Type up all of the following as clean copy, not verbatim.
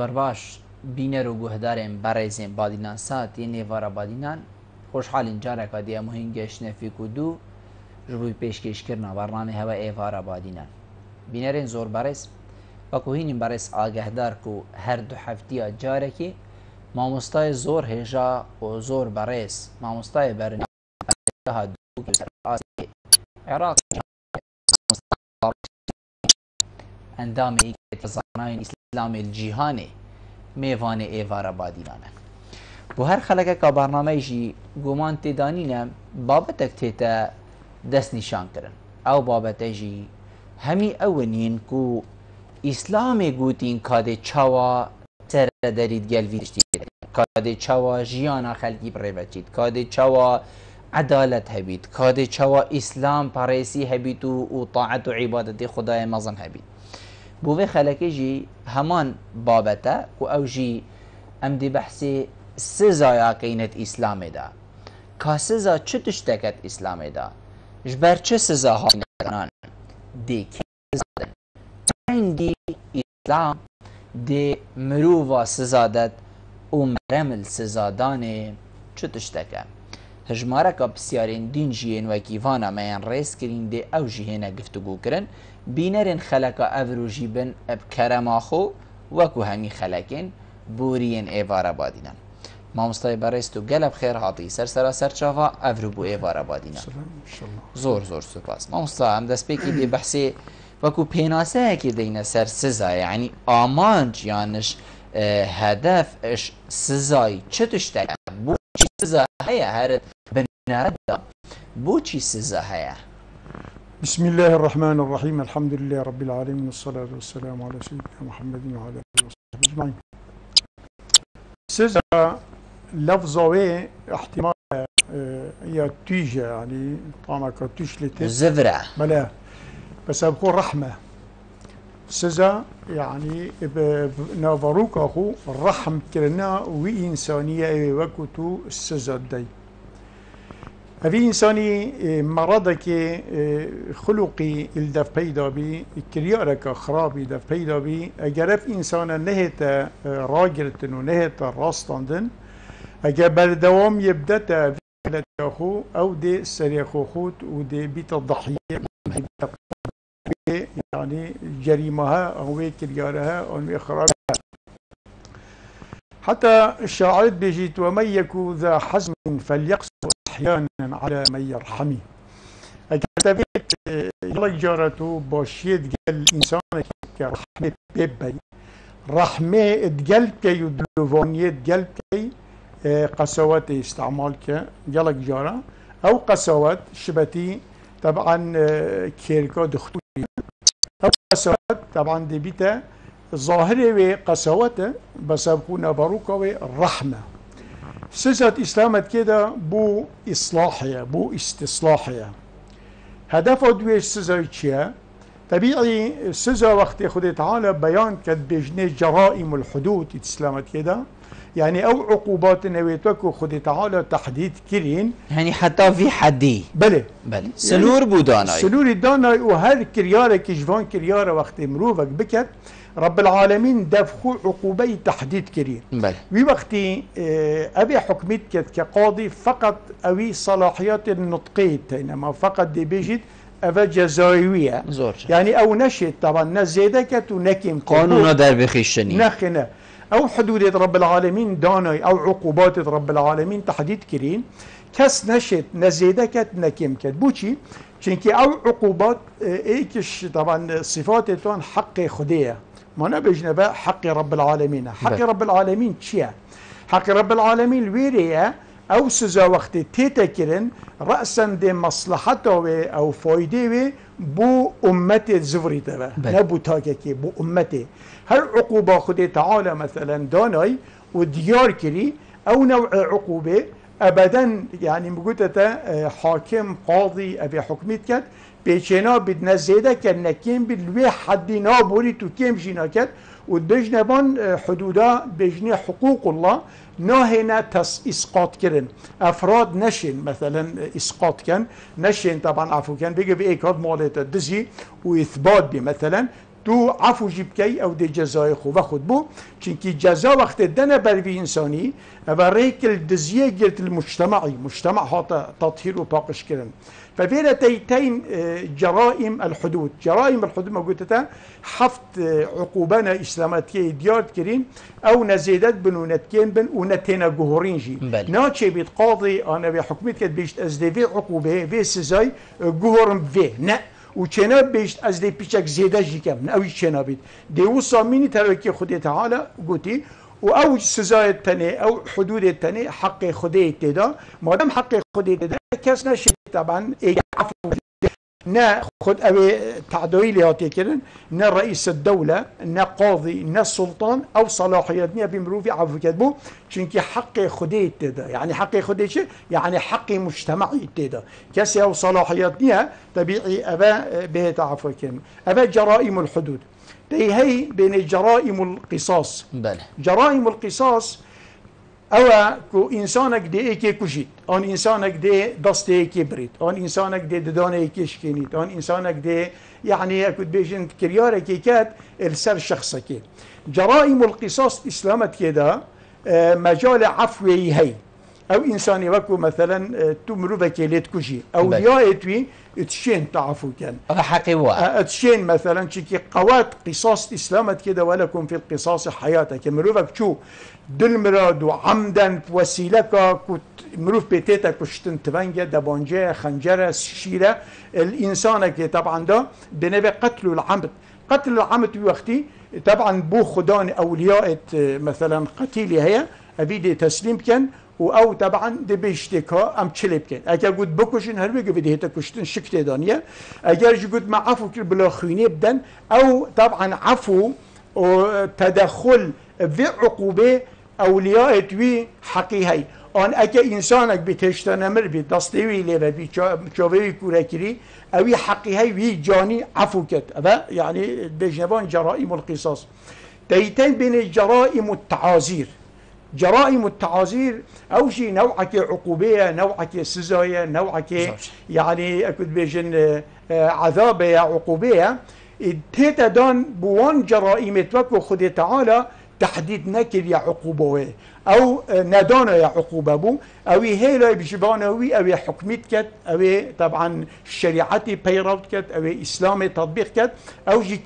زور باش بینر و گهدارم برایزیم بادینان ساعتی نیوارا بادینان خوشحالین جارک آدیا مهم گشت نفیک و دو جبوی پیشکش کرنا برنامه هوا ایوارا بادینان بینرین زور برایز و کوهینیم برایز آگهدار کو هر دو هفته جارکی ماموستای زور هجا و زور برایز ماموستای برنامه ها دو که آسی عراق اندام ایک زاناین اسلام الجیهانی میوان ایوارا بادینانه بو هر خلقه که برنامه جی گمان تیدانینه بابتک تیتا دست نشان کرن او بابت جی همی اونین کو اسلام گوتین کاده چاوا سر دارید گلویدشتی کاده چاوا جیانا خلقی بریبچید کاده چاوا عدالت هبید کاده چاوا اسلام پاریسی هبید و طاعت و عبادت خدای مزن هبید بوه خلقه جی همان بابته و او جی ام دی بحثی سزایا قینت اسلام دا که سزا چه تشتکت اسلام دا جبر چه سزا ها ندانان دی که سزا دا عندی اسلام دی مروفا سزا داد و مرمل سزا دانه چه تشتکه هجماره که بسیارین دین جیین و کیوانا میان ریس کرین دی او جیهنه گفتگو کرن بینرین خلقا افرو جیبن اب کرم آخو وکو همی خلقین بورین ایوارا بادینن مامستای برایستو گلب خیر حاطی سر چاوا افرو بو ایوارا بادینن زور سپاس مامستا هم دست پیکی دی بحثی وکو پیناسه که دینه سر سزا یعنی آمان جیانش هدف اش سزای چه تشتک بو چی سزا هیا هر بنارد بو چی سزا هیا بسم الله الرحمن الرحيم الحمد لله رب العالمين والصلاة والسلام على سيدنا محمد وعلى آله وصحبه أجمعين. سزا لفظه احتمال هي تيجة يعني طبعا كتوش لتس زفرة بلا بس بقول رحمة سزا يعني نافروك أخو الرحم كرنا وإنسانية وكتو السزا دي هذه إنساني مرضك خلقي الدف بيدا بي كريارك خرابي دف بيدا بي أجرب إنسانا نهت راجرتن ونهت راستندن أجر بردوام يبدأ في أخو أو دي سريخ خوت ودي بيت الضحية يعني جريمها أو كريارها أو خرابها حتى الشاعر بيجيت ومن يكو ذا حزم فليقص أحيانا على من يرحمي أكتبت يلا جارته باشيد قال الإنسان كرحمة بيبي رحمة تقل كي يدلوفانية تقل كي قسوات استعمال كي يلا جارة أو قسوات شبتي طبعا كيركا دختوري أو قسوات طبعا دي بيتا ظاهرة وقسوات بس بكون باروكا والرحمة سزة إسلامت كده بو إصلاحية بو استصلاحية هدف دويش سزة چيا طبيعي سزة وقت خد تعالى بيان كد بجنة جرائم الحدود إسلامت كده يعني أو عقوبات نويتك خد تعالى تحديد كرين يعني حتى في حدي بله سلور يعني بوداناي سلور الداناي وهر كريارة كجفان كريارة وقت مروفك بكت رب العالمين دفخو عقوبة تحديد كريم وي وقتي أبي حكمت كقاضي فقط أبي صلاحيات النطقية إنما فقط دي بيجد أبا جزائية يعني أو نشت طبعا نزيدك ونكيم قانون دار بخيشني نخنا أو حدود رب العالمين داناي أو عقوبات رب العالمين تحديد كريم كس نشت نزيدك نكيم بوشي چونكي أو عقوبات إيكش طبعا صفاتتون حق خديه ما نبجنا حق رب العالمين حق رب العالمين چيا حق رب العالمين الويريا او سزا وقت تيتكرن رأسا دي مصلحته او فايده بو امتي زفري تبا نبو تاككي بو امتي هر عقوبة خدي تعالى مثلا داناي وديار كري او نوع عقوبة ابدا يعني مقولتا حاكم قاضي ابي حكمت كد بيشنا بدنا زيادة كنا كيم بالوي حد نابوري تو كيم جينا كد ودجنبان حدودا بجني حقوق الله ناهنا اسقاط كرن افراد نشن مثلا اسقاط كان نشن طبعا عفوا كان بيجي بايكاد مالته دزي واثبات بي مثلا تو عفو جيبكي او دي جزاي خو باخد بو چونكي جزا وقت دنا بروي انساني ابريك الدزيه قلت المجتمعي مجتمع هذا تطهير وباقش كرن ففينا تيتين جرائم الحدود جرائم الحدود ما قلتها حفت عقوبنا اسلاماتيه ديار كرين او نزيدت بنونتكين بن ونتينا جهورين جي ناتشي بيت قاضي انا بحكمت كد بيشت از في عقوبه في سزاي جهورم في نا وچنا بيشت از دي بيشك زياده جي كم او چنا بيت دي وصاميني توكي خدي تعالى قلتي او سزاي التاني او حدود التاني حق خدي تدا ما دام حق خدي تدا كاس نشي طبعا عفو نا خد ابي تعديل هاتي كده نا رئيس الدوله نا قاضي نا السلطان او صلاحياتني بمروفي عفو كتبو چونكي حق خدي تدا يعني حق خدي شيء يعني حق مجتمعي تدا كاس او صلاحياتني طبيعي ابا به عفو كده ابا جرائم الحدود هي بين جرائم القصاص بله جرائم القصاص او كو انسانك دي ايكي كوشيت ان انسانك دي دستي ايكي بريت ان انسانك دي ددان ايكي شكينيت ان انسانك دي يعني اكو بيجن كريار ايكي كات السر شخصك جرائم القصاص اسلامت كده مجال عفوي هي او انساني وكو مثلا تمربك ليت كوشي او يايتوي تشين تعفو كان حقي وا تشين مثلا شكي قوات قصاص اسلامت كده ولكم في القصاص حياتك مروفك شو دل مراد وعمدا وسيلك كنت مروف بيتيتا كشتن تبنجة دبانجة خنجرة شيرة الانسان كي طبعا ده بنبي قتل العمد قتل العمد وقتي طبعا بو خدان اولياء مثلا قتيلي هي ابيدي تسليم كان او طبعا دي بيشتكا ام تشلب كان اگر قلت بكوشن هر بيجي بدي هتا كشتن شكت دانيا اگر قلت ما عفو كل بلا خيني بدن او طبعا عفو وتدخل في عقوبه اولياء توي حقي هي ان اگر انسانك بتشتن امر بي دستوي لي بي چاوي كوركري اوي حقي هي وي جاني عفو كت يعني بجنبان جرائم القصاص تيتين بين جرائم التعازير جرائم التعازير او شيء نوعك عقوبيه نوعك سزايه نوعك يعني اكد بيجن عذابيه عقوبيه تيتا دان بوان جرائم توكو خدي تعالى تحديد نكر يا عقوبه او ندانا يا عقوبه بو او هيلا بجبانوي او حكمت كت او طبعا شريعتي بيروت كت او اسلامي تطبيق كت او جي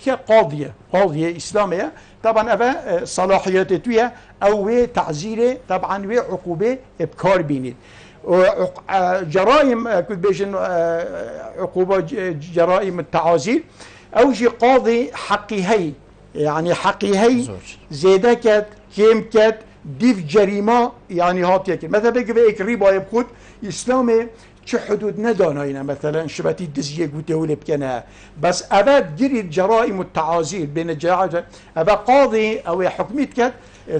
قاضيه اسلاميه طبعا ابا صلاحيات تويا او تعزيره طبعا وعقوبه بكار بينيد جرائم كنت بيجن عقوبه جرائم التعازير او جي قاضي حقي هي يعني حقي هي زيدا كت كيم كت ديف جريمه يعني هاتيك مثلا بيجي بيك ريبا يبخد اسلامي چه حدود نداناينا مثلا شبتي دزيه قوتي ولي بكنا بس ابد جري جرائم التعازير بين الجراحه ابا قاضي او حكمت كت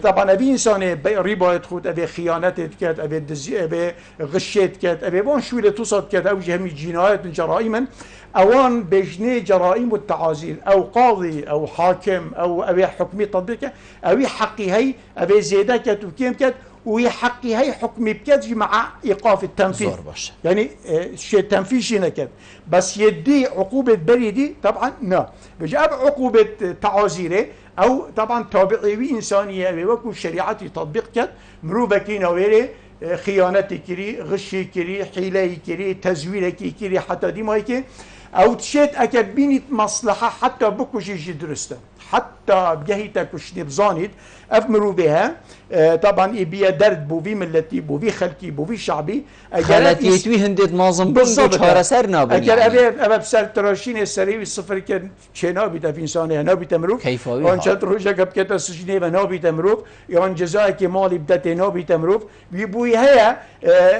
طبعا ابي انسان ريبا يدخل ابي خيانات كت ابي دزيه ابي غشيت كت ابي بون شو اللي تصد كت او جهمي جنايات جرائما اوان بجني جرائم التعازير او قاضي او حاكم او ابي حكمي تطبيق او حقي هي ابي زياده كت وكيم كت ويحقي هي حكم بكتجي مع ايقاف التنفيذ يعني شيء تنفيذي نكد بس يدي عقوبه بريدي طبعا لا بجاب عقوبه تعازيره او طبعا تابعي انسانيه وكو شريعتي تطبيق كد مروبكينا ويري خيانتي كري غشي كري حيلة كري تزوير كري حتى دي ما هيك او تشيت اكد بينت مصلحه حتى بكوشي جي درسته حتى بجهيتا كشني بزانيد افمروا بها طبعا ابيا درد بو في ملتي بو في خلكي بو في شعبي خلاتي توي هندت ناظم بالضبط هذا سرنا اگر ابي بسر تراشين السري الصفر كان شنا بيت في انسان هنا بتمرك كيف وان شات روجا قب كتا سجني بنا بتمرك يان جزاء كي مالي بدت هنا بتمرك بيبوي هي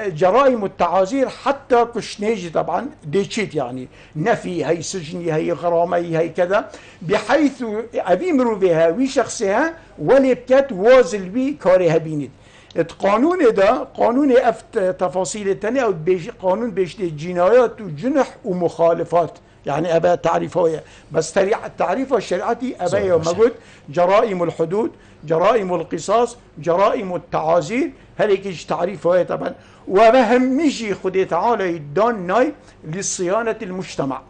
جرائم التعازير حتى كشنيجي طبعا ديتشيت يعني نفي هي سجني هي غرامه هي كذا بحيث ابي مروا بها وي شخصها ولي بكت وازل بي كارها بينيد القانون ده قانون افت تفاصيل التانية او قانون بيشتي جنايات وجنح ومخالفات يعني ابا تعريفه بس تعريف الشريعتي ابا يوم قلت جرائم الحدود جرائم القصاص جرائم التعازير هليك تعريفه طبعا وبهمشي خدي تعالى يدان ناي لصيانة المجتمع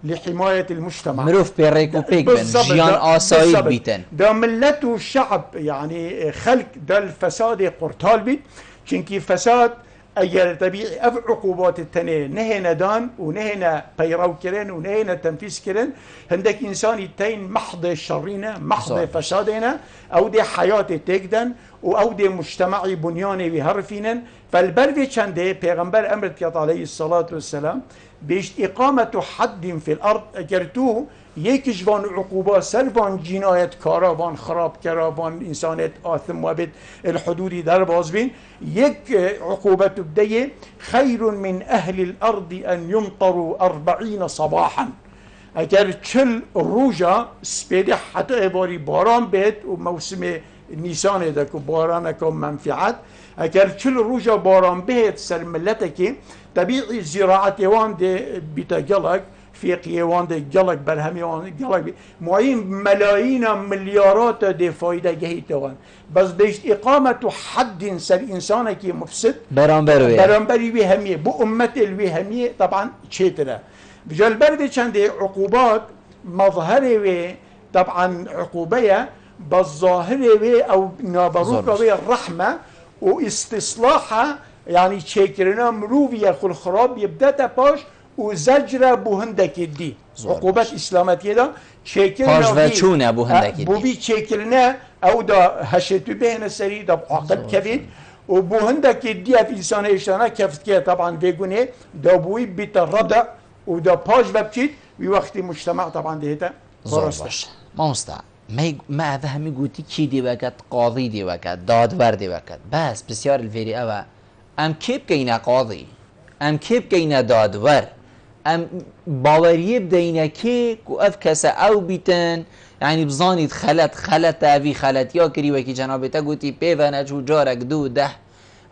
لحماية المجتمع. مروف بيريك وبيك بن جيان آسايد بيتن دا ملت والشعب يعني خلق دا الفساد قرطال بيت چنكي فساد اگر طبيعي اف عقوبات التنين نهينا دان ونهينا بيرو كرين ونهينا تنفيذ كرين هندك انسان التين محض شرينا محض فسادنا او دي حياة تقدن او دي مجتمعي بنياني بهرفينن فالبرفي چنده پیغمبر امرت عليه الصلاة والسلام بيش اقامة حد في الارض اگرتو یکیش وان عقوبات سر وان جنایت کارا وان خراب کرا وان انسانیت آثم و بد الحدودی در باز بین یک عقوبت بدیه خیر من اهل الارض ان يمطروا 40 صباحا اگر 40 روزا سپیده حتی باری باران بید و موسم نیسان ده که باران که منفعت اگر 40 روزا باران بید سر ملتکی طبیعی زراعت وان ده بیتا جلق في قيوان دي جلق برهميان جلق معين ملايين مليارات دي فايدة جهيتوان بس بيش إقامة حد سر إنسانك مفسد برانبري وهمية بو أمة الوهمية طبعا شيترا بجال بردي چند عقوبات مظهر طبعا عقوبية بالظاهر أو نابروك الرحمة واستصلاحها يعني تشكرنا مروفيا خل خراب يبدأ باش وزجرة بوهندك دي عقوبات إسلامتية دا شكلنا باش بوهندك دي بوبي شكلنا أو دا هشتو بهنا سري دا عقد كفيد وبوهندك دي في إنسان إشتانا كفت كيه طبعا فيقونه دا بوي بيت الردع ودا باش ببشيت ووقت مجتمع طبعا ديتا فرصة ما مستع ما هذا همي قوتي كي دي وكت قاضي دي وكت دادور دي وكت بس بسيار الفيري أوا أم كيف كينا قاضي أم كيف كينا دادور ام باوریه بدینه که کو اف کسا او بیتن یعنی بزانید خلط اوی خلط یا کری وکی جنابتا گوتی پیوانه جو جارک دو ده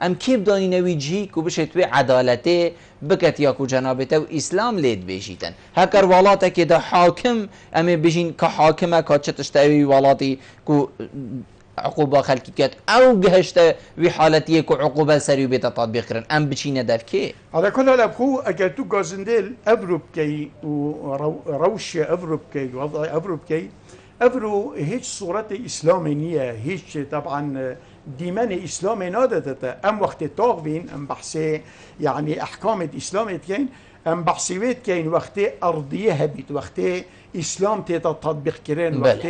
ام کی بدانی نوی جی کو بشه توی عدالته بکت یا کو جنابتا و اسلام لید بیشیتن هکر والاتا که ده حاکم امی بجین که حاکمه که چتشتوی والاتی کو عقوبة خلقی کت او گهشته وی حالتیه که عقوبة سری بیت تطبیق کرن ام بچینه دف که على كل هذا بخو اگر تو گازندل ابرو بكي وروش ابرو بكي وضع ابرو بكي ابرو هيج صورة اسلامية هيج طبعا ديمان اسلامي نادته ام وقت طاغبين ام بحثي يعني احكام الاسلام كاين ام بحثيات كاين وقت ارضيه هبيت وقت اسلام تطبيق كرين وقت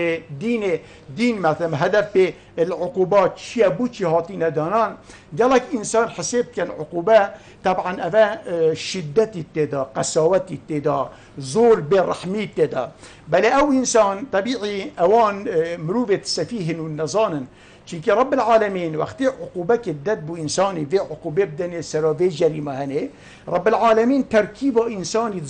دين مثلا هدف العقوبات شيا بوتشي هاتين دانان قالك انسان حسب كان عقوبه طبعا افا شدة التدا قساوة التدا زور بالرحمة التدا بل او انسان طبيعي اوان مروبة سفيه والنظان چونکه رب العالمين وقتی عقوبك الدد بو انساني في عقوبه بدن سراوي جريمه هنه رب العالمين تركيب انساني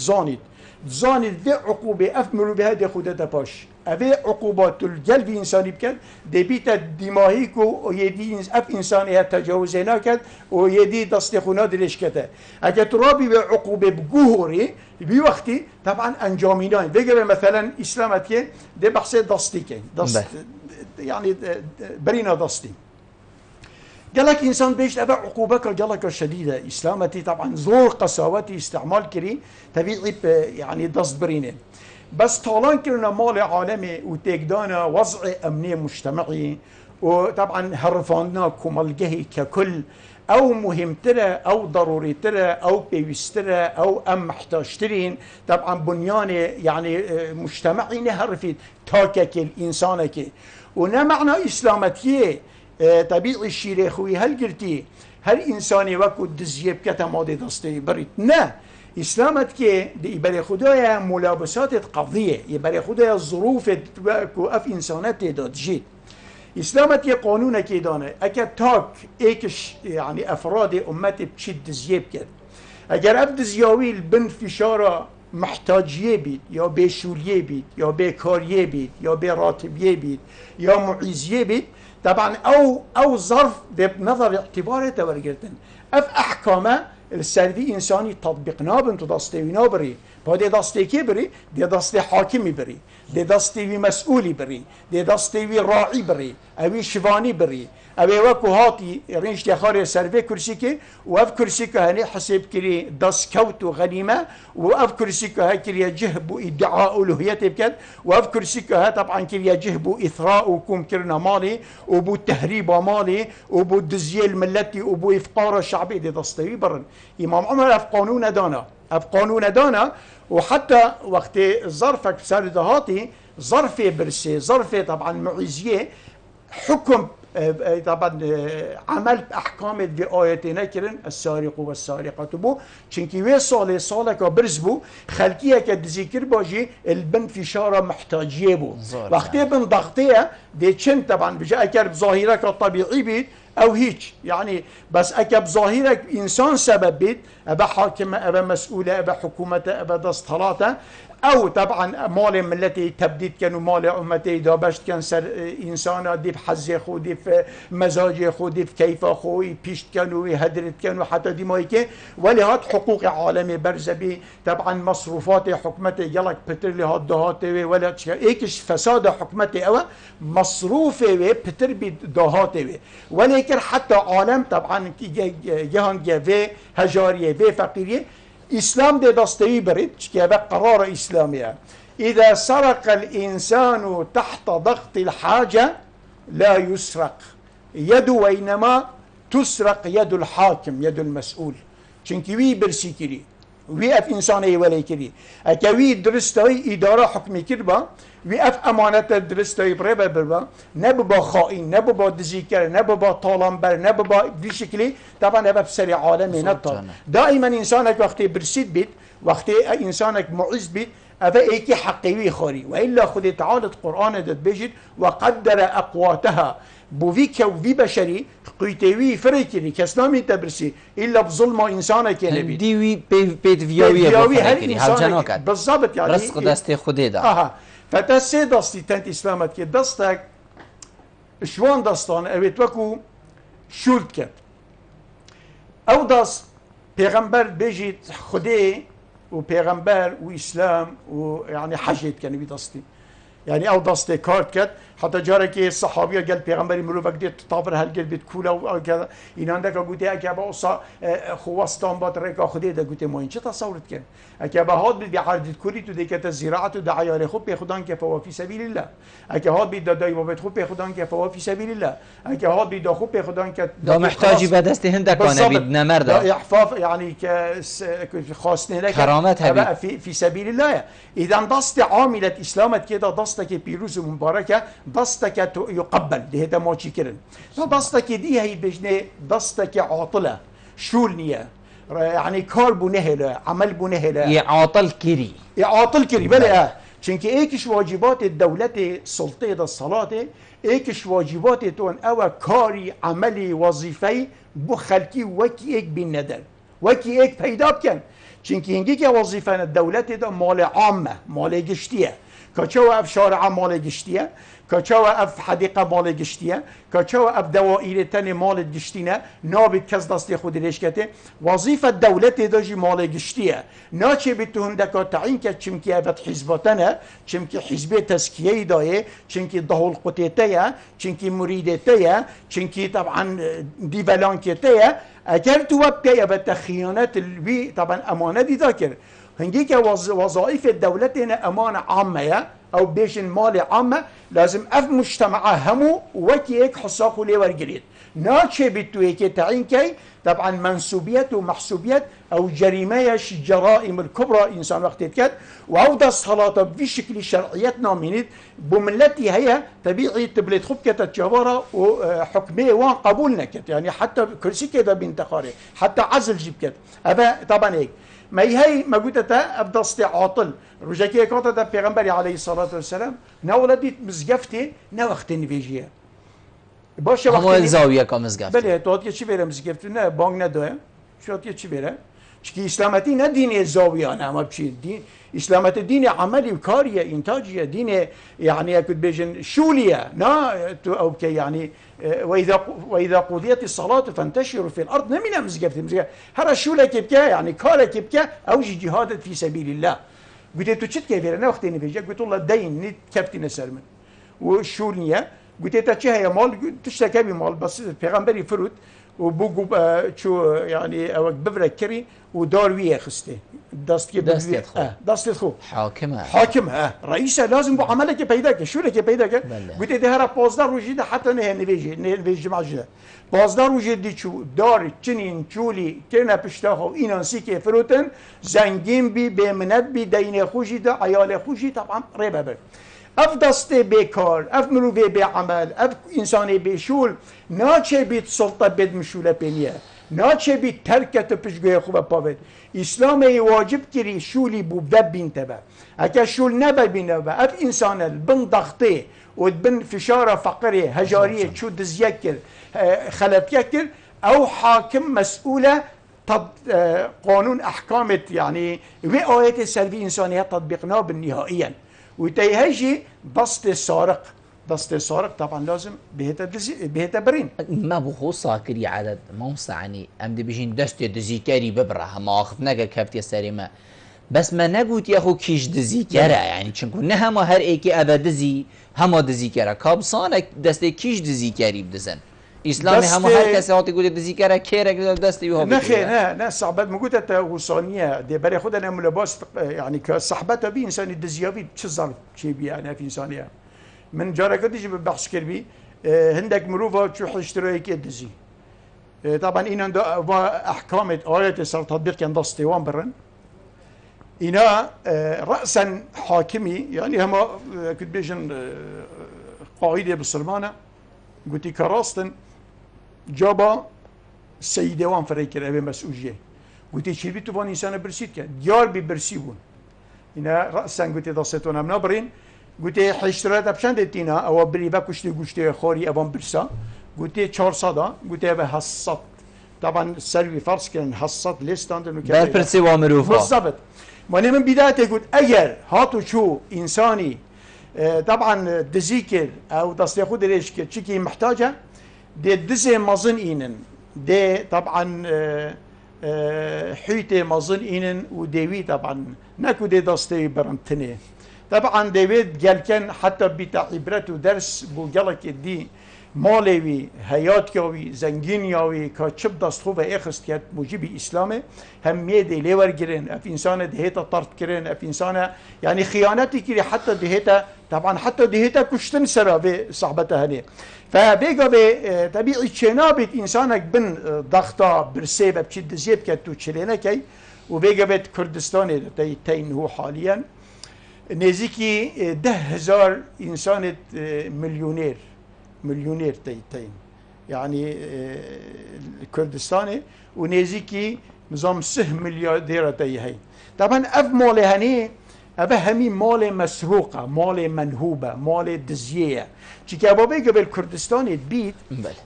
تزاند في عقوبه افمرو بهذه خودته باش اوه عقوبات الجلب انساني بكد دبيت دماغيك و يدي اف انساني تجاوز ناكد و يدي دستخونا دلش كده اگه ترابي بعقوبه بجوهري بوقتي طبعا انجامينان بيجي مثلا اسلامتيه ده بحث دستيكه دست يعني برينا دستي قالك انسان بيش ابع عقوبك قالك شديده اسلامتي طبعا زور قساوتي استعمال كري طبيعي يعني دست برينه بس طالان كنا مال عالمي وتقدانا وضع امني مجتمعي وطبعا هرفانا كمالجهي ككل او مهمتره او ضروريتره او بيوستره او ام محتاجترين طبعا بنيان يعني مجتمعي نهرفت تاكك الانسانك ونا معنى اسلامتيه طبيعي الشيء خوي هل قلتي هل انساني وكو دزيب كتمادي دستي بريت نه اسلامت که برای خدای ملابسات قضیه برای خدای ظروف کو اف انسانت داد جید اسلامت یه قانون که دانه اگر تاک ایکش يعني افراد امت بچید دزیب کرد اگر اف دزیاوی البن فشارا محتاجیه بید یا بشولیه بید یا بکاریه بید یا براتبیه بید یا معیزیه بید طبعا او ظرف بنظر اعتباره تورگردن اف احکامه السردي انساني تطبيقنا بنتو دستينا بري بعد دستي كي بري دي دستي حاكمي بري دي دستي مسؤولي بري دي دستي راعي بري اوي شفاني بري اوی وکو هاتی رنج تخاری سروی کرسی که و اف کرسی که هنی حساب کری دست کوت و غنیمه و اف کرسی که ها کری جهب و ادعاء الوهیت بکد و اف کرسی که ها طبعا کری جهب و اثراء و کم کرنا مالی و بو تهریب مالی و بو دزیه الملتی و بو افقار شعبی دی دستوی برن امام عمر اف قانون دانا اف قانون دانا وحتى وقت ظرفك بسار دهاتي ظرف برسي ظرف طبعا معيزية حكم طبعا عمل احكام في آياتنا كرن السارق والسارقة بو چنكي وي صالك برز بو خلقية كدذكر باجي البن في شارع محتاجيه بو وقت بن ضغطيه دي چن طبعا بجا اكر بظاهرك الطبيعي بيت او هيك يعني بس اكب ظاهرك انسان سبب بيت ابا حاكمه ابا مسؤوله ابا حكومته ابا دستهلاته او طبعا مال ملتي تبديد كانوا مال امتي دابشت كان سر انسان دي بحزي خو دي في مزاج خو دي في كيف خو بيشت كانوا هدرت كانوا حتى دي مايكي ولهات حقوق عالمي برزبي طبعا مصروفات حكمتي يلك بتر لهات دهاتي ولا ايكش فساد حكمتي او مصروفه بتر بدهاتي ولكن حتى عالم طبعا جهان جافي هجاريه في فقيريه اسلام دي دستوي بريد كيف قرار اسلاميه اذا سرق الانسان تحت ضغط الحاجه لا يسرق يد وإنما تسرق يد الحاكم يد المسؤول چونكي وي برسي كري وي اف انساني ولا كري اكوي درستوي اداره حكمي كربا وی اف امانت درستوی برای بربا نبوا خائن نبوا دزیکر نبوا طالنبر نبوا دی شکلی طبعا اف سری عالمی نتا دائما انسانك وقتی برسید بید وقتی انسانك معز بید اف ایکی حقیوی خاری و الا خود تعالى القرآن داد بيجد وقدر اقواتها بوفيك وفي بشري قيتوي فريكني كسلامي تبرسي الا بظلم انسانك نبي ديوي بيت فيوي هل جنوكات بالضبط يعني رزق دستي خدي ده فتا سه دستی تنت اسلامت که دستك شوان دستان اوید وکو شولد کرد او دست پیغمبر بيجيت خده و پیغمبر و اسلام و يعني حجيت كان بيدستي يعني او دستي كارد كد حتى جاره که صحابيه قال پیغمبر مروفك دي تطابر هل قال بيت كولا و كذا این عندك قوتي اكبا اوصا خواستان بات ريكا خده ده قوتي ما چه تصورت كان اكبا هاد بي عرض كوري تو ديكت الزراعه و دعيار خوب بخدان که فوا في سبيل الله اكه هاد بي داي بابت خوب بخدان که فوا في سبيل الله اكه هاد بي دا خوب بخدان که دا محتاجي بدست هندك انا بيد نمرد احفاف يعني ك خاصني لك كرامتها في سبيل الله اذا دست عامله اسلامت كده دستك بيروز مباركه دستك يقبل لهذا ما كرن دستك دي هي بجنه دستك عاطله شولنيه يعني كار بنهله عمل بنهله يعاطل كري يعاطل كري بلا چونكي ايكش واجبات الدولة سلطه الصلاة ايكش واجبات تون او كاري عملي وظيفي بخلكي وكي ايك بالندر وكي ايك پیدا بكن چونكي هنگي که وظيفة الدولة ده مال عامة مال گشتيه كاچو اف شارع مال گشتيه كاچو اف حديقه مال گشتيه كاچو اف دوائر تن مال گشتينه نابد كز دست خود رشكته وظيفه الدوله داجي مال گشتيه ناچه بتهندك تعين که چمكي ابد حزباتنا چمكي حزب تزكيه دايه چمكي دهول قطيته چمكي مريدته چمكي طبعا ديفالانكته اگر تو وقت ابد خيانات البي طبعا امانه دي ذاكر هنجيك وظائف الدولة هنا أمانة عامة أو بيشن مال عامة لازم أف مجتمع همو وكي هيك حساقه لي ورقريد ناتشي بتو هيك تعين كي طبعا منسوبيات ومحسوبيات أو جريميش الجرائم الكبرى إنسان وقت يتكد وعودة الصلاة بشكل شرعيتنا منيد بملتي هي طبيعي تبليت خب كتا تجوارا وحكمية وان قبولنا كت يعني حتى كرسي كده بنتخاري حتى عزل جيب كت هذا طبعا هيك ما هي موجودة أبدا عاطل رجاكي كانت ده پیغمبر عليه الصلاة والسلام نولدت مزجفتي نوقت نفيجية باشه وقت همو الزاوية كمزجفتي بله تو که چی بره مزجفتي نه بانگ نداره شو که چی بره چی اسلامتی نه دین زاویه نه ما بشي دین اسلامت دين عملي وكاريه انتاجيه دين يعني اكد بيجن شوليه نا او كي يعني واذا قضيت الصلاه فانتشروا في الارض نمنا مزقفت هذا شوله كيبكا يعني كاره كيبكا او جهاد في سبيل الله قلت تو تشت كيف انا وقت نفيجا قلت والله دين كابتن سلمان وشولنيه قلت تا چه هي مال تشتكي بمال بس پیغمبري فرود وبوجو شو يعني او بفرك كري ودار ويا خسته دست خو حاكمها رئيسه لازم بعملك بيدك شو لك بيدك قلت ده هرا 15 روجي ده حتى نه نيجي معجله 15 روجي دي شو دار چنين چولي كنا پشتاخو اینانسی که فروتن زنگين بي بمنت بي دين خوشي ده عيال خوشي طبعا ريبه بر اف دسته بكار اف مروفه بعمل اف انساني بشول ناچه بيت سلطه بد مشوله بينيه ناچه بيت تركت پشگوه خوبه پاوید اسلام واجب كري شولي بو ببين تبا اكا شول نبا بينبا اف انسان البن ضغطي وبن فشاره فقري هجاريه شو دزيكر خلفيكر او حاكم مسؤوله قانون احكام يعني وآيات السلبي انسانيه تطبيقنا بالنهائيا وتيهجي دست السارق طبعا لازم بهتا برين ما بخو ساكري عدد موسى يعني ام دي بيجين دست دزيكاري ببره ما اخذنا كفتي سريمه بس ما نقول يا اخو كيش دزيكارا يعني چونكو نه هما هر ايكي ابا دزي هما دزيكارا كابسانه دست كيش دزيكاري بدزن اسلامي هما هر کسی هاتی گوده دزیکارا کیرک دستی بها بيقول نه صحبت مگوده تا وصانيه دي بري خود انا ملباس يعني كصحبتها بي انسان دزيابي تشزر شي بي يعني في انسانيه من جارك ديجي بحث كربي هندك مروفه شو اشتراك دزي طبعا ان احكام ايات صار تطبيق كان دستيوان برن إنا رأسا حاكمي يعني هما كنت بيجن قاعدة بالسلمانة قلت كراستن جابا سيدوان فريكر أبي مسؤولية قلت شيء بيتو بان إنسان برسيد كان ديار ببرسيبون إنا رأسا قلت دستونا منابرين قلت حشترات بشان دتينا أو بري بكشتي قشتي خاري أبان برسا قلت 400 قلت أبي حصت طبعا السلبي فرس كان حصت ليستاند بالبرسي وامروفا بالضبط وانا من بدايته قلت اگر هاتو شو انساني طبعا دزيكر او دستيخو دريشكر تشكي محتاجه دي دزي مازن اينن دي طبعا حيته مازن اينن وديوي طبعا ناكو دي دستي برنتني طبعا ديويد قال كان حتى بتاع عبرته درس بو قالك دي مالوي حيات ياوي زنگين ياوي كاتشب دست خوبه اخست كات موجب اسلامه هم ميدي ليور جرين اف انسان دهيتا طرد كرين اف انسان يعني خيانتي كري حتى دهيتا طبعا حتى دهيتا كشتن سرا بصحبته هني فبيجا طبيعي شنابت انسانك بن ضغطه برسيبه بشد زيب كاتو تشلينا كي وبيجا بيت كردستان تين هو حاليا نزيكي 10,000 انسان مليونير تين يعني الكردستاني ونيزيكي نظام 6 ملياردير تيهي طبعا اف مالي هني ابا همي مالي مسروقه مالي منهوبه مالي دزيه شيكا بابي قبل الكردستاني تبيت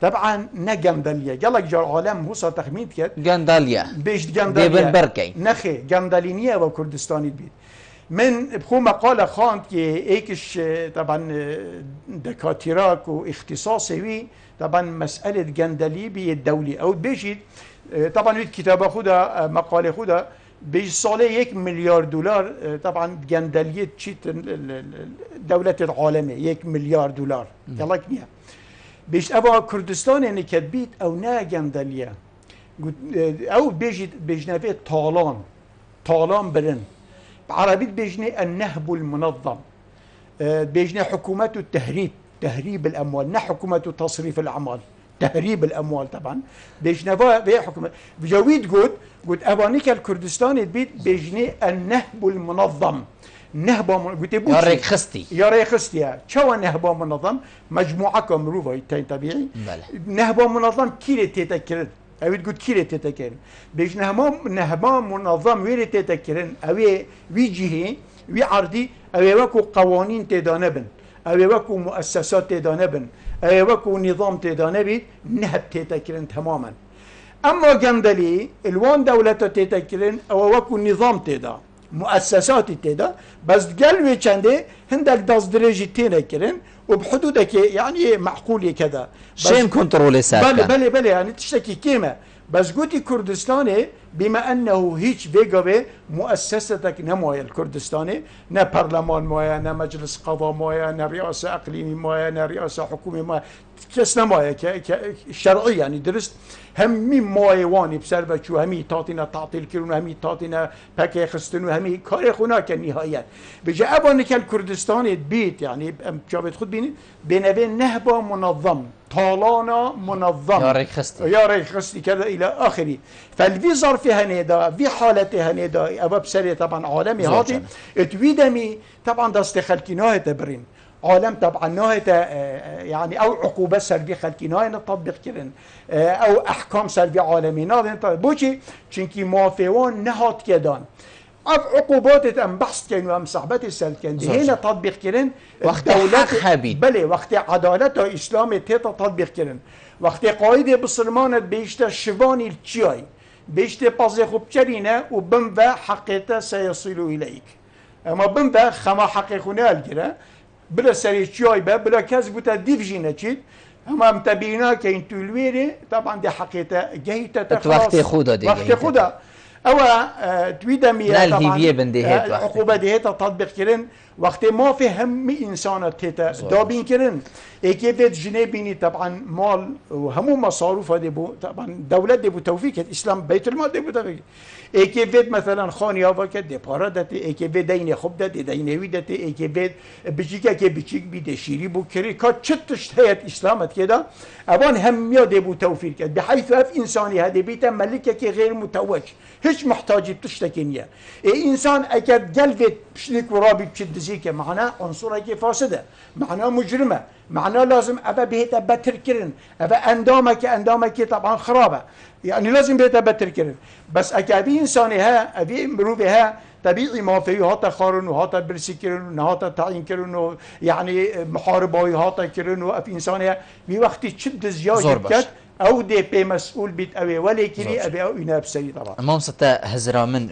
طبعا نجندليا قالك جار عالم هو صار تخمين كده جنداليا بيش جندليا ديبن بركي نخي جندلينيه وكردستاني تبيت من بخو مقالة خاند كي ايكش طبعا دكاتراك واختصاصي طبعا مسألة جندلي بي الدولي او بيجي طبعا الكتابة خدا مقالة خدا بيجي صالة 1 مليار دولار طبعا جندلية تشيت دولة العالمية 1 مليار دولار يلا كنيا بيش ابا كردستان اني كتبيت او نا جندلية او بيجي بيجنافي طالان برن بعربي بيجني النهب المنظم بيجني حكومة تهريب الأموال نه حكومة تصريف الأعمال تهريب الأموال طبعا بيجني في حكومة بجويد قلت أبانيك الكردستان بيت بيجني النهب المنظم نهبة قلت يا ريك خستي شو نهبة منظم مجموعة كمروفة طبيعي نهبة منظم كيلي تتكرر اوی گوت کیره تتکرن بیش نهما منظم ویره تتکرن اوی وی جهه وی عردی اوی وکو قوانین تدانه بن اوی وکو مؤسسات تدانه بن اوی وکو نظام تدانه بید نهب تتکرن تماما اما جندلی الوان دولت تتکرن او وکو نظام تدا مؤسسات تدا بس قلبي چنده هندك دازدرجي تنكرن وبحدودك يعني معقول كذا شين كنترول ساكن بله يعني تشتكي كيما بس قلتي كردستاني بما انه هیچ ویگاوه مؤسستك نمايا الكردستاني نه برلمان مايا نه مجلس قضاء مايا نه رئاسة اقليمي مايا نه رئاسة حكومي مايا كس نمايا شرعي يعني درست همي مايواني بسر وشو همي تاتينا تعطيل كرون همي تاتينا باكي خستن همي كاري هناك نهاية بجا ابانك الكردستاني بيت يعني جابت خود بيني بين نهبة منظم طالانا منظم يا ريك خستي كذا الى اخره فالفي ظرف هنيدا في حالته هنيدا ابا بسري طبعا عالمي هاتي اتويدمي طبعا دست خلقيناه تبرين عالم طبعا نهاية يعني او عقوبه سلبي خلقيناه نطبق كرن او احكام سلبي عالمي نادن بوشي چونكي موافقون نهات كدان اف عقوبات ام بحث كانوا ام صحبات السلكن دي هنا تطبيق كرن وقت حق بله وقت عدالت و اسلام تيتا تطبيق كرن وقت قايد بسلمانت بيشتا شباني الچاي بيشتا بازي خوب چرينه و بمبا حقيقه سيصل اليك اما بمبا خما حقيقونه الجره بلا سري چاي بلا كذب تديفجينه چيت اما متبينا كاين تولويري طبعا دي حقيقه جهيته تخلص وقت خودا دي وقت خودا او تويدا ميا طبعا العقوبه دي تطبيق كرن وقت ما في هم انسان تيتا دابين كرن اكيد جنبيني طبعا مال وهمو مصاروف هذه بو طبعا دوله دي بو توفيق الاسلام بيت المال دي بو توفيق اكيد مثلا خاني هذا كده بارادت اكيد دين خبده دين ويدت اكيد بيجيكا كي بيجيك بيد شيري بو كري كات چتش هيت اسلامت كده ابان هم يا دي بو توفيق بحيث اف انساني هذه بيت ملكه كي غير متوج هيش محتاج تشتكينيا انسان اكيد قلبت بشلك ورابي بشدزيك معناه عنصرك فاسده معناه مجرمه معناه لازم ابا بيتا بتر كرن ابا اندامك طبعا خرابه يعني لازم بيتا بتر كرن بس اكابي انساني ها ابي مروفي ها طبيعي ما فيه هاتا خارن وهاتا برسي كرن وهاتا تعيين كرن يعني محاربه هاتا كرن وفي انساني بوقت شد زياده او دي بي مسؤول بيت اوي ولكن ابي او يناب سري طبعا امام ستا هزرا من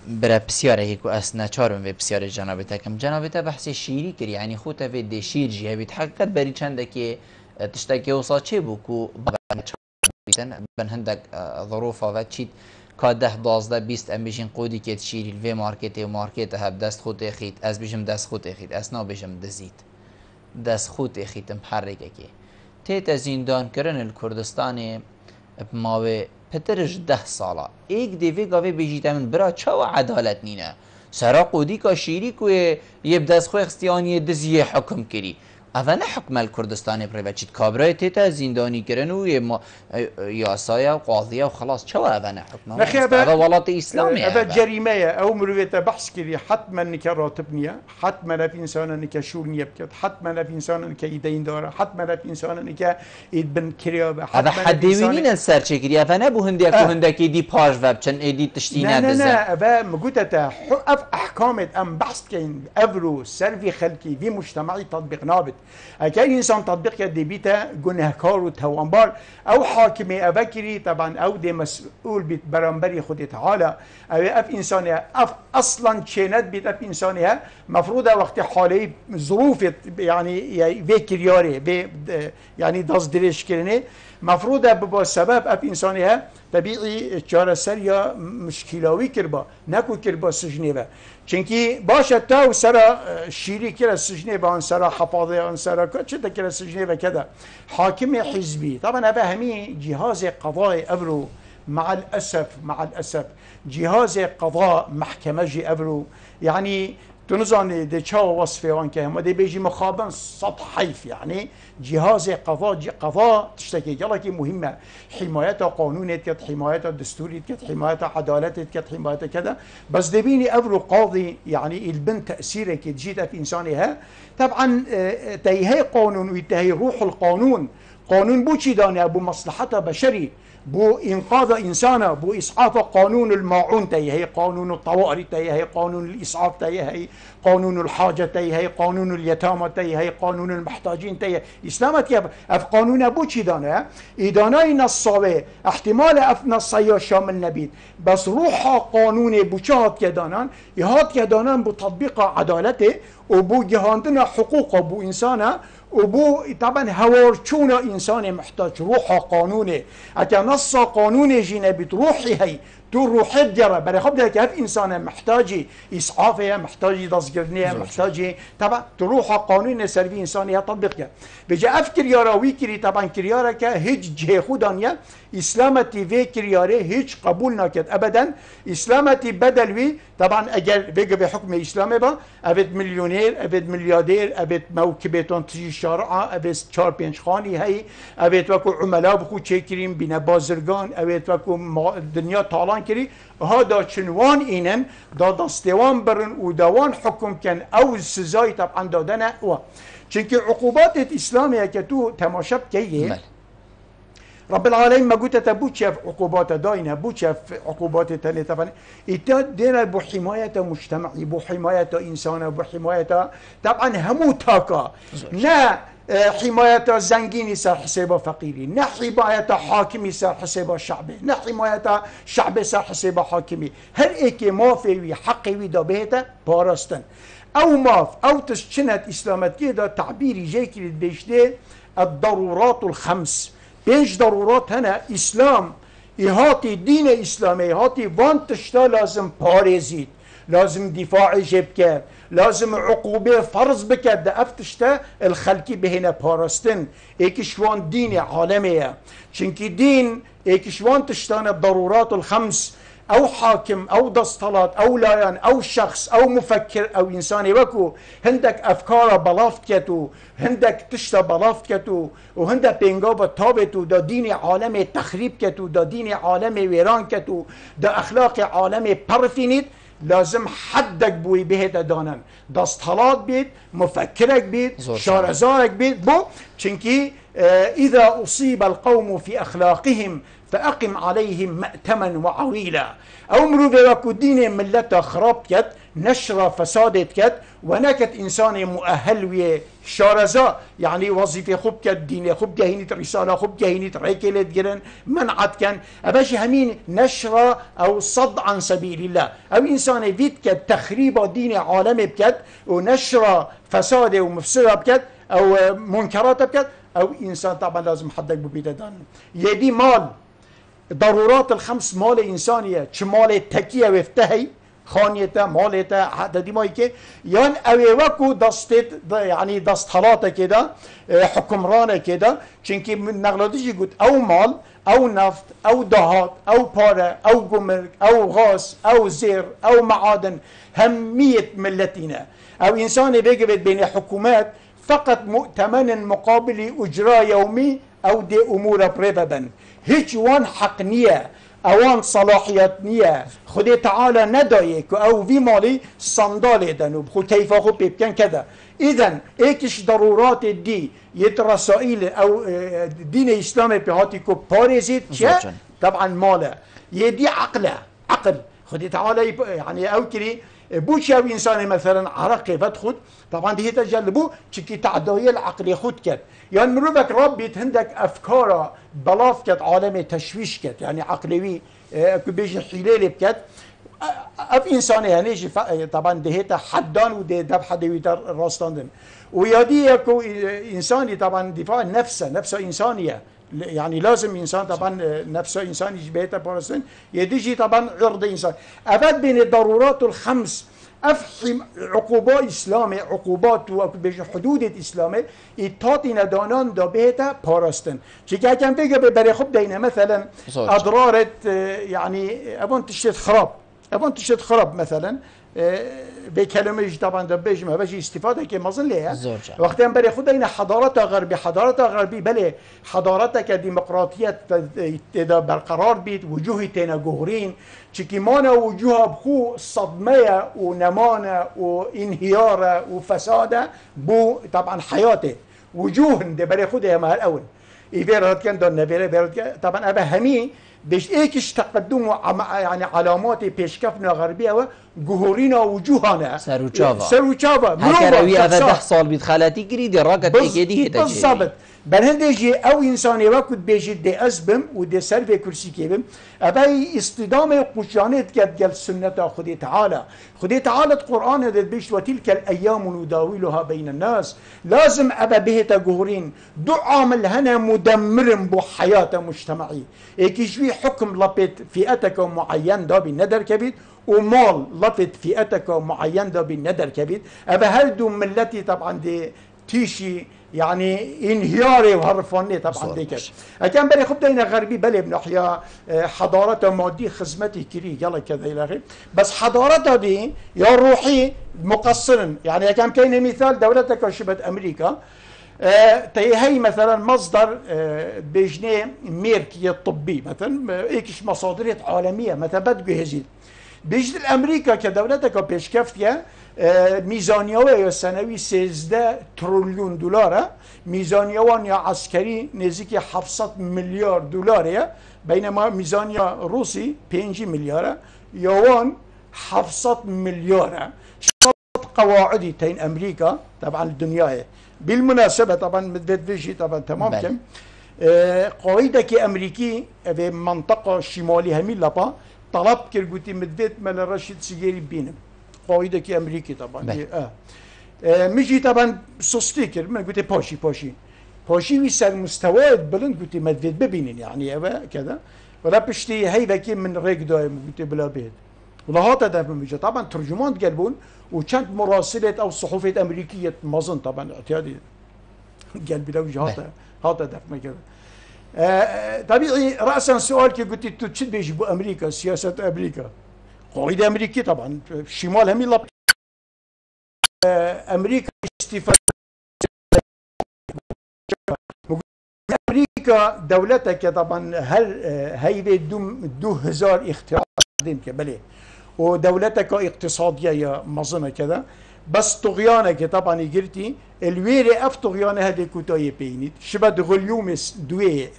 برا بسياره هيك اسنا چارم و بسياره جنابتكم جنابته بحث شيري كري يعني خوته في دي شير جي بيتحقق بري چندكي تشتكي وصا چه بوكو بن هندك ظروفه و چيت كاده 12 20 ام بيجين قودي كيت شيري في ماركت و ماركت هب دست خود اخيت از بيجم دست خود اخيت اسنا بيجم دزيت دست خود اخيت محركه كي تيت زندان كرن الكردستاني بماوي پترش 10 ساله ایک دیوی گاوی بجیت من برا چاو عدالت نینه سرا قودی که شیری که یه بدست خوی اختیانی دزیه حکم کری اوه حکم الکردستان برای بچید کابرای تیتا زندانی کرن و یاسای و قاضیه و خلاص چوا اوه حکم اوه ولات اسلامی اوه جریمه او مرویت بحث کری حتما نکه راتب نیه حتما اف انسان نکه شور نیه بکد حتما اف انسان نکه ایدین داره حتما اف انسان نکه اید بن کریابه اوه حدیوینین سر چه کری اوه نبو هندک و هندک ایدی پاش وب چن ایدی تشتینه بزن نه اوه مگوتتا اف احکامت ام بحث کن افرو سروی خلقی وی مجتمعی تطبیق نابد اگر انسان تطبیق کرده بیتا گناهکار و توانبار او حاکم ابکری طبعا او دی مسئول بیت برانبری خود تعالی او اف انسانی اف اصلا چیند بیت اف انسانی ها مفروض وقت حالی ظروف يعني وكرياري يعني دازدريش كرني مفروض ببا سبب اف انساني ها طبيعي چاره سر یا مشکلاوی کربا نکو کربا سجنه با چونکی باشه تا سرا شیری کرا سجنه با سرا حفاظه آن سرا چه کرا سجنه با كذا حاكم حزبي طبعا هذا همي جهاز قضاء ابرو مع الاسف جهاز قضاء محكمه جي ابرو يعني تنظن دي چاو وصفه وان که هم دي بيجي مخابن سطحيف يعني جهاز قضاء تشتكي يلا كي مهمه حمايه قانون كت حمايه دستوري كت حمايه عداله كت حمايه كذا بس دبيني ابرو قاضي يعني البنت تاثيره كي تجيت في انسانها طبعا تيهي قانون ويتهي روح القانون قانون بو چي دانه ابو مصلحته بشري بو إنقاذ إنسانا بو إسعاف قانون الماعون تيهي قانون الطوارئ تيهي قانون الإسعاف تيهي قانون الحاجة تيهي قانون اليتامى تيهي قانون المحتاجين تيهي إسلامت يا أف قانون أبو چي دانا إداناي نصاوي احتمال أف نصايا شامل نبيد بس روحا قانون بو چهات يدانان يهات يدانان بو تطبيق عدالته وبو جهاندنا حقوق بو إنسانا وبو طبعا هوارچونا انسان محتاج روحا قانونه اكا نصا قانون جينا بتروحي هي تو روحت جرى برای خب ده که هف انسان محتاجی اسعافه محتاجی دستگیرنیه محتاجی طبعا تو روح قانون سروی انسانی تطبیق کرد بجا اف کریاراوی کری طبعا کریارا که هیچ جه خودانیه اسلامتی وی کریاره هیچ قبول نکرد ابدا اسلامتی بدلوی طبعا اگر بگه به حکم اسلام با ابد میلیونر ابد میلیاردر ابد موکبتون تجی شارعه ابد 4-5 خانی هی ابد وکو عملا بخو چکریم بین بازرگان ابد وکو دنیا طالان کری هذا چنوان اینن دا دستوان برن و دوان حکم کن او سزای طبعا دادن و چونکه عقوبات اسلامیه که تو تماشا کیه رب العالمين ما قلت تبو شاف عقوبات داينه بو شاف عقوبات تانية طبعا إتا دينا بو حماية مجتمعي بو حماية إنسان بو حماية طبعا همو تاكا نا حماية زنجيني صار حسابه فقيري نا حماية حاكمي صار حسابه شعبي نا حماية شعبي صار حسابه حاكمي هل إيكي ما في حقي ويدا بيتا باراستن أو ماف أو تشنت إسلامت كده تعبيري جايكي للبيشده الضرورات الخمس 5 ضرورات هنا اسلام احاطي دين اسلامي احاطي وان تشتا لازم پارزید لازم دفاع جب کرد لازم عقوبه فرض بکرد ده افتشتا الخلقی بهنا پارستن ایکشوان دين عالميه چونکی دين ایکشوان تشتان الضرورات الخمس او حاكم او دستلات او لايان او شخص او مفكر او انساني وكو هندك افكار بلافت كتو هندك تشتا بلافت كتو وهندك بينغوبة تابتو دا دين عالم تخريب كتو دا دين عالم ويران كتو دا اخلاق عالم برفينيت لازم حدك بوي بهت دانن دستلات بيت مفكرك بيت شارزارك بيت بو چنكي اذا اصيب القوم في اخلاقهم فأقم عليهم مأتما وعويلا أو مروفي وكو دين ملتا خراب كت نشر فسادت كت ونكت إنسان مؤهل وي شارزا يعني وظيفة خب كت دين خب جهينيت رسالة خب جهينيت ريكلت جرن منعت كان أباشي همين نشر أو صد عن سبيل الله أو إنسان فيت كت تخريب دين عالم بكت ونشر فساد ومفسدة بكت أو منكرات بكت أو إنسان طبعا لازم حدك ببيت دان يدي مال ضرورات الخمس مال إنسانية مال تكية وفتهي خانيته مالته حتى دي ماي كي يان اويوكو دستت يعني دستحالاته كده حكمرانه كده چونكي من نقلاتيجي قلت او مال او نفط او دهات او باره او جمرك او غاز او زير او معادن همية ملتنا او انسان بيجي بين حكومات فقط مؤتمن مقابل اجراء يومي او دي امور بريبابن هيج وان حق نيه اوان صلاحيات نيه خدي تعالى ندايك او في مالي صندال دنوب خو كيف خو بيبكن كذا اذا ايكش ضرورات دي يترسائل او دين الاسلام بهاتيكو باريزيت طبعا ماله يدي عقله عقل خدي تعالى يعني او كري بوش او انسان مثلا عرقي فتخد طبعا دي تجلبو تشكي تعداية العقل خد كت يعني مروبك ربي هندك افكار بلاف كت عالم تشويش كت يعني عقلوي بيجي حلال بكت اف انسان يعني طبعا دهيتا حدان وده دب حدوي راستاندن ويادي يكو انساني طبعا دفاع نفسه انسانيه يعني لازم انسان طبعا نفسه انسان يجبهته بارسن يديجي طبعا عرض انسان ابد بين الضرورات الخمس افحم عقوبات اسلامي عقوبات حدود الاسلامي اتاتينا دانان دا بهتا باراستن چيكا كان بيجي بري خب دينا مثلا اضرار يعني ابون تشت خراب مثلا بكلمه طبعا ده بيجمع باجي استفاده كي ما ظلها وقتها بري خد هنا حضارتها غربي بله حضارتك ديمقراطيه برقرار بيت وجوه تينا جوهرين تشكيمانا وجوهها بخو صدمه ونمانه وانهيار وفساده بو طبعا حياته وجوه ده بري خدها ما الاول يبيرت كان دون نبيره طبعا ابا همي بيش ايكش تقدم يعني علامات بيشكفنا غربيه وجهورنا وجوهنا سروچاوا هكروي هذا 10 سال بيت خالتي كريد راكت ايكي دي بالضبط برهندجي او انساني وقت بيجي دي اسبم ودي سرفي كرسي كيبم ابي اصطدام قشانيت قال سنة خدي تعالى خدي تعالى القرآن هذا بيش وتلك الايام نداولها بين الناس لازم ابا به تجهرين دو عامل هنا مدمر بحياة مجتمعي ايكيشوي حكم لبت فئتك معين دا بالندر كبير ومال لبت فئتك معين دا بالندر كبير ابا هردو ملتي طبعا دي تيشي يعني انهياري وهرفاني طبعا ديك كان بالي خب دينا غربي بلي بنحيا حضارته مادي خدمتي كري يلا كذا الى اخره بس حضارته دي يا روحي مقصرا يعني كان كاين مثال دولتك شبه امريكا هي مثلا مصدر بيجني ميركي الطبي مثلا ايكش مصادر عالميه مثلا بدقوا هزيد بيجي الامريكا كدولتك بيشكفتيا ميزانية سنوي 13 تريليون دولار ميزانية وانيا عسكري نزيكي 700 مليار دولار بينما ميزانية روسي 5 مليار يوان 700 مليار قواعدي تين امريكا طبعا الدنيا بالمناسبة طبعا مدفيجي طبعا تمام كم قاعدة امريكي في منطقة شمالية ميلابا طلب كرقوتي مدفيت مال رشيد سيجيري بينم قاعدة كي امريكي طبعا مشي طبعا سوستيكر من قلت باشي ويسال مستوى بلند قلت مدفيت ببينين يعني كذا ولا بشتي هي ذاكي من ريك دايم قلت بلا بيت ولا هذا ده مجا طبعا ترجمان قلبون وكانت مراسلة او صحفية امريكية مازن طبعا اعتيادي قلبي لو هذا ده كذا طبيعي راسا سؤال كي قلت انتو تشد بيجيبوا امريكا سياسه امريكا قاعده امريكيه طبعا في الشمال هم يلا امريكا استفاده امريكا دولتك طبعا هل هي دو هزار اختراع بلي ودولتك اقتصاديه منظمه كذا بس طغيانك طبعا يجرتي الويري اف طغيانه هذه كوتاي بينيت شبه غليومس دوي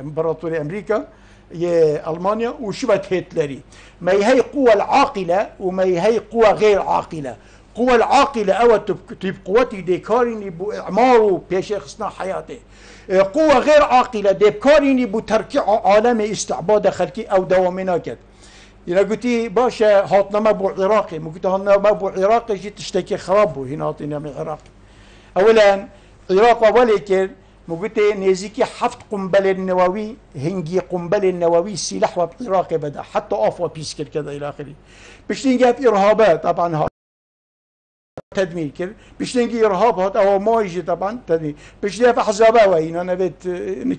امبراطوريه امريكا يا المانيا وشبه هتلري ما هي قوة العاقلة وما هي قوة غير عاقلة قوة العاقلة او تب قوتي ديكاريني بو اعماره بيش خصنا حياتي قوة غير عاقلة ديكاريني بو تركيع عالم استعباد خلقي او دوامنا كده إذا قلتي باشا هاتنا مبو عراقي مو قلت هاتنا مبو عراقي جيت تشتكي خرابو هنا هاتنا من العراق أولا عراق ولكن مو قلت نيزيكي حفت قنبلة النووي هنجي قنبلة النووي سلاح وبعراق بدا حتى أفوا بيسكر كذا إلى آخره باش نجي إرهابات طبعا تدمير كده باش نجي إرهاب هات أو ما يجي طبعا تدمير باش نجي أحزابه وين أنا بيت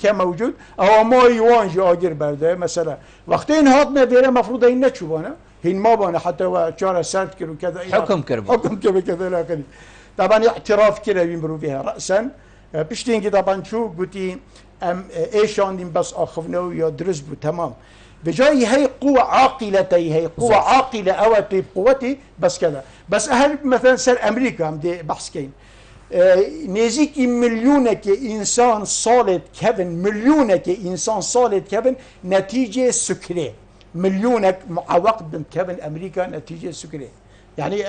كان موجود أو ما يوانجي أجر برده مثلا وقتين هاتنا فيرا مفروض هين نتشوفنا هين ما بنا حتى وشارع سرد كده وكذا حكم كذا إلى آخره طبعا اعتراف كده بيمروا فيها رأسا باش نجي طبعا شو قلتي ايش عندهم بس اخفناه يا درس تمام بجاي هي قوة عاقلة هي قوة عاقلة او قوتي بس كذا بس اهل مثلا سر امريكا عم دي بحث كين نزيك مليونك انسان صالد كيفن مليونك انسان صالد كيفن نتيجة سكري مليونك معوق بن كيفن امريكا نتيجة سكري يعني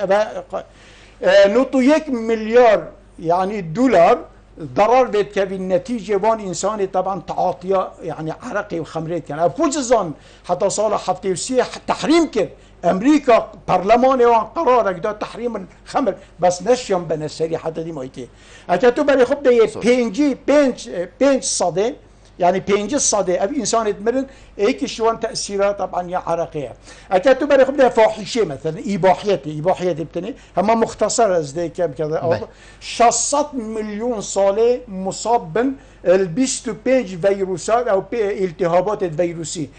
نطو 1 مليار يعني دولار ضرر بيت كبير نتيجة وان إنساني طبعا تعاطيه يعني عرقي وخمريت كان أفوجزان حتى صالح حفتي وسيح تحريم كده أمريكا برلماني وان قرارك ده تحريم الخمر بس نشيم بنسري حتى دي مايتي أكتو بري خب ده بينج صدي يعني بينج الصدي أبي إنسان يتمرن إيك شوان تأثيرات طبعا يا عرقية أكتو بري خب ده فاحشة مثلا إباحية بتني هما مختصرة زي كذا 600 مليون صالة مصاب البيستو بيج فيروسات او التهابات الفيروسي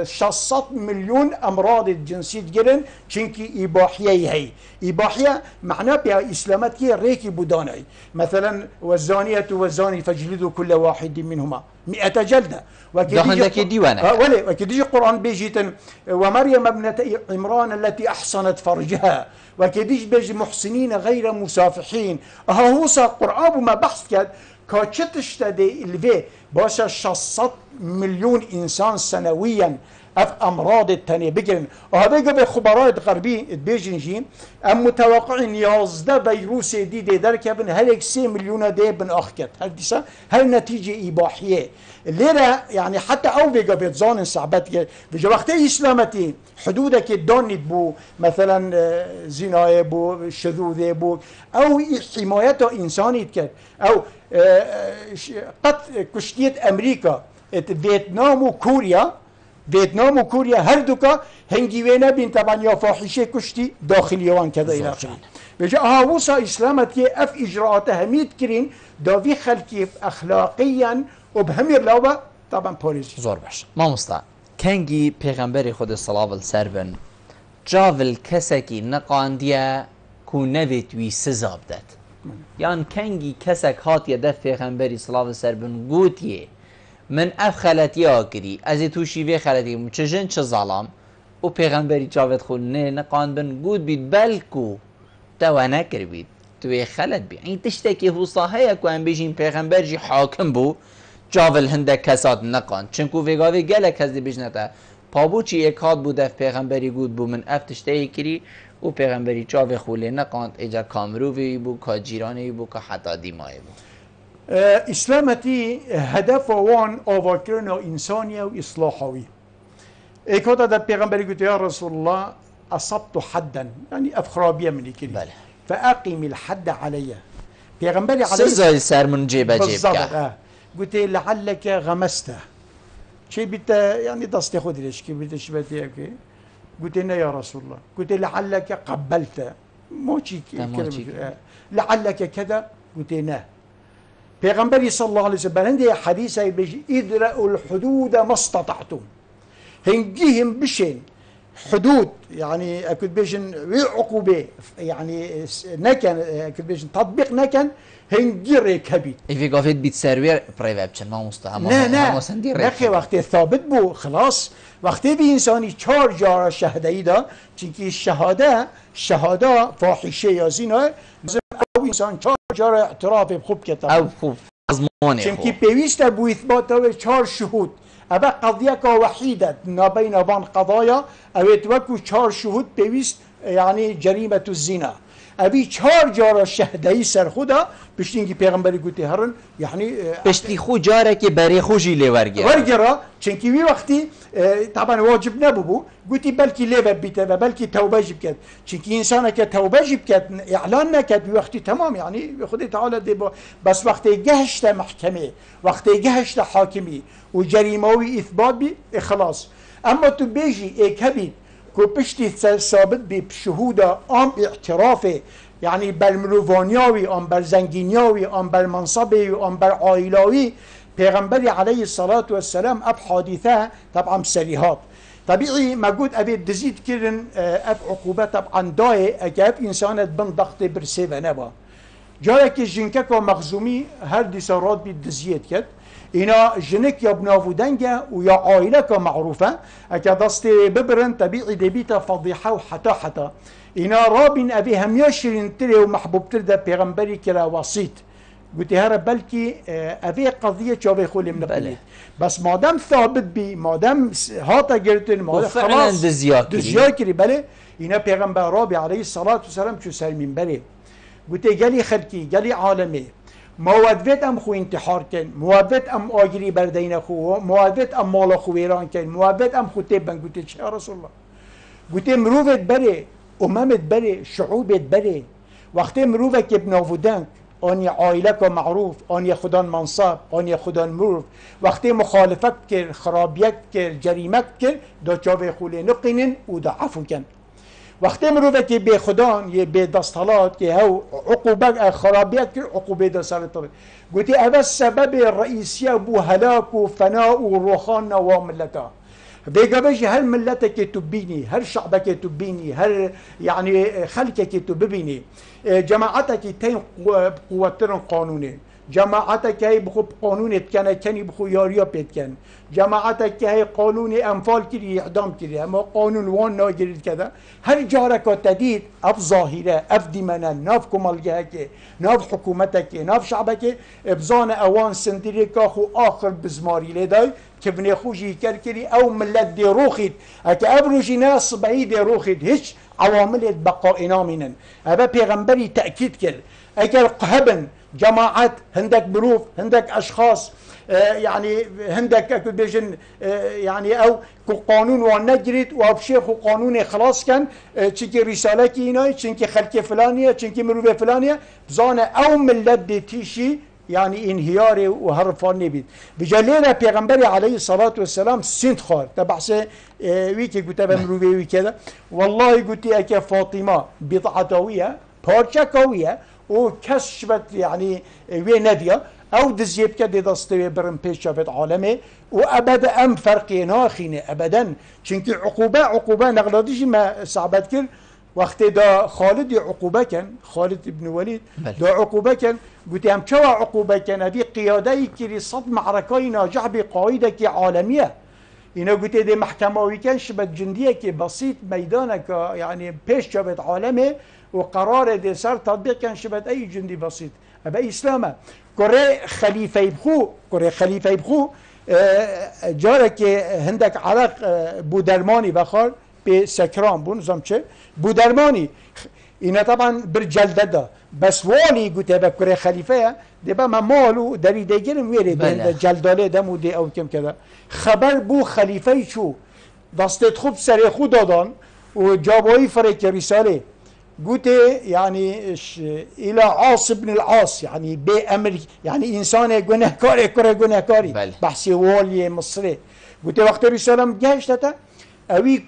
600 مليون امراض الجنسيه جرن چنكي اباحيه هي اباحيه معناه بها اسلامات كي ريكي بوداني مثلا والزانيه والزاني فاجلدوا كل واحد منهما 100 جلده وكذا ديوانك وكذا القران بيجي ومريم ابنه عمران التي احصنت فرجها وكذا بيجي محسنين غير مسافحين هو القران ما بحث كاد كاتشتش تدي الفي باشا 600 مليون انسان سنويا اف امراض التانية بقرن وهذا قبل خبراء غربي بيجن جين ام متوقعين 11 فيروس جديد دركبن هل 6 مليون دي بن اخكت هل ديسا هل نتيجه اباحيه الليله يعني حتى او في قبل زون صعبات في وقت اسلامتي حدودك دونت بو مثلا زنا بو شذوذ بو او حمايته انساني كت او قد كشتيه امريكا فيتنام وكوريا هر دوكا هنگی وینا بین طبعا یا فاحشه کشتی داخلی وان كذا الى اخره بجا هاوسا اسلامت اف اجراءات هميت كرين داوي خلقي اخلاقيا وبهمير لوبا طبعا بوليس زور باش ما مستا كنگي پیغمبر خود صلاة السربن جاول كسكي نقانديا كو نويت وي سزاب دات يعني كنگي كسك هات يدف پیغمبر صلاة السربن قوتيه من اف خلطی آگری از توشی وی خلطی چه جن چه ظلام و پیغمبری جاوید خود نه نقان بن گود بید بلکو تو نکر بید توی خلط بید این تشتکی حوصاهی که هم بیشین پیغمبر جی حاکم بو جاول هنده کساد نقان چنکو ویگاوی گله کسی بیش نتا پابو چی یک هاد بود اف پیغمبری گود بو من اف تشتکی کری و پیغمبری جاوی خوله نقاند ایجا کامروی بو که جیرانی بو که حتی دیمای بو اسلامتي هدف وان آواکرنا انسانية وإصلاحوي ايكوتا دا پیغمبر قلت يا رسول الله أصبت حدا يعني أفخرابية من كده بله فأقيم الحد علي پیغمبر عليه سزای سر من جيبه بالضبط جيبك قلت لعلك غمسته شي بيت يعني دستي خد ليش كي بيت شبتي اوكي قلت لا يا رسول الله قلت لعلك قبلته مو شي لعلك كذا قلت لا پیغمبری صلی الله علیه و سلم برنده حدیثی بيجي ادرأوا الحدود ما استطعتم هنجيهم بشين حدود يعني اكد بيجن عقوبه يعني نكن اكد بيجن تطبيق نكن هنجري كبير في قافيت بيت سيرفير برايفت بشن ما مستهم نه نخي وقتی ثابت بو خلاص وقتی بی انسانی 4 جار شهاده‌ای دا چونکی شهاده فاحشه یا زنا او انسان 4 جار اعتراف خوب کتاب او خوب ازمانه چونکی پیوست بو اثبات او 4 شهود ابا قضیه که وحیده نبین وان قضايا او توکو 4 شهود پیوست يعني جريمه الزنا ابي 4 جار شهده‌ای سر خدا پشتینگی پیغمبری گوتی هرن یعنی پشتی خو جاره که برای خوشی لی ورگرا چونکی وی وقتی طبعا واجب نبو گوتی بلکی لی بیته و بلکی توبه جب کرد چونکی انسان که توبه جب کرد اعلان نکرد وقتی تمام يعني خدا تعالی دی بس وقتی گهشت محکمه وقتی گهشت حاکمی و جریمه و اثبات بی خلاص اما تو بیجی اکبید کو پشتی ثابت بی شهود ام اعترافه يعني بالملوفانياوي ام بالزنگينياوي ام بالمنصبي ام بالعائلاوي پیغمبر عليه الصلاة والسلام اب حادثة طبعا سريهات طبيعي ما قد ابي دزيد كرن اب عقوبة طبعا داي اجاب انسانة بن ضغط برسيفة نبا جارك جنكك ومخزومي هر دي سرات بي دزيد كد اینا جنك یا بنافودنگه و یا عائلك معروفة اكا دستي ببرن طبيعي دبيتا فضيحة و حتى اینا رابين ابي هم يشرين تري ومحبوب ترده پیغمبري كلا وسيط قلت هرا بلكي ابي قضية شوفي خولي من بله. بس مادام ثابت بي مادام هاتا قلتن مادام خلاص دزياكري بله اینا پیغمبر رابي عليه الصلاة والسلام شو سر من بله قلت قالي خلقي قالي عالمي موادوت ام خو انتحار کن موادوت ام آگری بردین خو موادوت ام مال خو ویران کن موادوت ام خو تبن گوته چه رسول الله گوته مروفت بره اممت بره شعوبت بره وقتی مروفت که بناودن آنی عائلک معروف آنی خودان منصب آنی خودان مروف وقتی مخالفت کر خرابیت کر جریمت کر دا چاوه خوله نقینن و دا عفو کن وقتی مروفه که به خدان یه به دستالات که هاو عقوبه خرابیت که عقوبه دا سر طبع گوتی اول سبب رئیسیه بو هلاک و فناء و روخان و ملتا بيجابش هر ملتك تبيني هر شعبك تبيني هر يعني خلقك تبيني جماعتك تين قوترن قانوني جماعتك هي بخو قانون اتكن كني بخو ياريا بيتكن جماعتك هي قانون انفال كري اعدام كري اما قانون وان ناجريد كذا هر جارك تديد اف ظاهره اف ديمنا ناف كمالجهك ناف حكومتك ناف شعبك ابزان اوان سندريك اخو اخر بزماري لداي كيف خوجي كركري او ملت دي روخيد اكا ابروجي ناس بعيد روخيد هيش عوامل بقاء نامنا ابا بيغمبري تاكيد كل اكل قهبن جماعات هندك بروف هندك اشخاص يعني هندك اكو بيجن يعني او قانون ونجريد وابشيخ قانون خلاص كان تشكي رساله كيناي تشكي خلق فلانيه تشكي مروفه فلانيه بزانه او ملت دي تيشي يعني انهياري وهرفان نبيد بجلينا پیغمبر عليه الصلاة والسلام سنت خار تبعسه ويكي قلت بمروفي وكذا والله قلت اكي فاطمة بضعتوية بارچة قوية وكشفت يعني وي ندية او دزيب كده دستوي برم پیش شافت عالمي وابدا ام فرقي ناخينه ابدا چونكي عقوبة نغلاديش ما صعبت كر وقت دا خالد عقوبة كان خالد ابن وليد دا عقوبة كان قلت هم شو عقوبة كان هذه قيادة كري صد معركة ناجح بقاعدة كي عالمية إنه قلت دي محكمة وكان شبت جندية كي بسيط ميدانك يعني بيش شبت عالمي وقرار دي صار تطبيق كان شبت أي جندي بسيط أبا إسلامه كوري خليفة يبخو جارك هندك عرق بودرماني بخار بسكران بو نظام چه بودرماني اینا طبعا برجلده ده بس والي قلت بكره خليفه ده ما مالو دري ديگرم ويري جلداله دمو دي او كم كذا خبر بو خليفه شو دستت خوب سر خود دادن و جابوي فريق رساله قلت يعني الى عاص بن العاص يعني بامر يعني انسان گنهكاري كره گنهكاري بحثي والي مصري قلت وقت رساله جاشته اوي